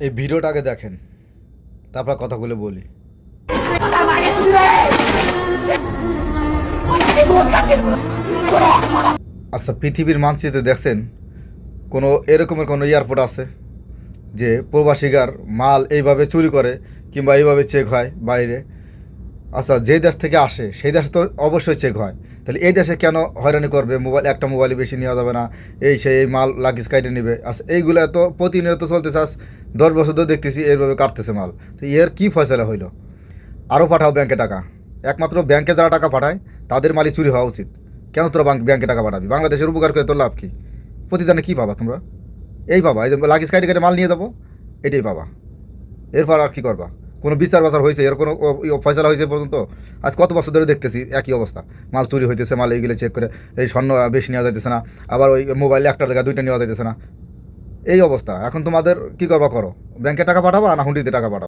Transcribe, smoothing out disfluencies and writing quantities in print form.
এই ভিডিওটাকে দেখেন, তারপর কথাগুলো বলি। আচ্ছা, পৃথিবীর মানচিত্রে দেখছেন কোনো এরকমের কোনো এয়ারপোর্ট আছে যে প্রবাসীগার মাল এইভাবে চুরি করে কিংবা এইভাবে চেক হয় বাইরে? আচ্ছা, যে দেশ থেকে আসে সেই দেশে তো অবশ্যই চেক হয়। তাহলে এই দেশে কেন হয়রানি করবে? মোবাইল, একটা মোবাইলে বেশি নেওয়া যাবে না, এই সেই এই মাল লাগেজ কাইটে নেবে। আচ্ছা, এইগুলো তো প্রতিনিয়ত চলতেছে। আজ 10 বছর ধরে দেখতেছি এইভাবে কাটতেছে মাল। তো এর কী ফয়সলা হইলো? আরও পাঠাও ব্যাংকে টাকা। একমাত্র ব্যাংকে যারা টাকা পাঠায় তাদের মালই চুরি হওয়া উচিত। কেন তোরা ব্যাংকে টাকা পাঠাবি? বাংলাদেশের উপকার করে তোর লাভ কী? প্রতিদানে কী পাবা তোমরা? এই পাবা, এই যে লাগেজ কাইটে কেটে মাল নিয়ে যাবো, এটাই পাবা। এরপর আর কী করবা? কোনো বিচার বাচার হয়েছে? এর কোনো ফয়সলা হয়েছে পর্যন্ত? আজ কত বছর ধরে দেখতেছি একই অবস্থা। মাল চুরি হইতেছে, মাল এইগুলো চেক করে এই স্বর্ণ বেশি নেওয়া যাইতেছে না, আবার ওই মোবাইলে একটার জায়গায় দুইটা নেওয়া যাইতেছে না। এই অবস্থা। এখন তোমাদের কী করবা করো? ব্যাংকে টাকা পাঠাবা না হুন্ডিতে টাকা পাঠাবা?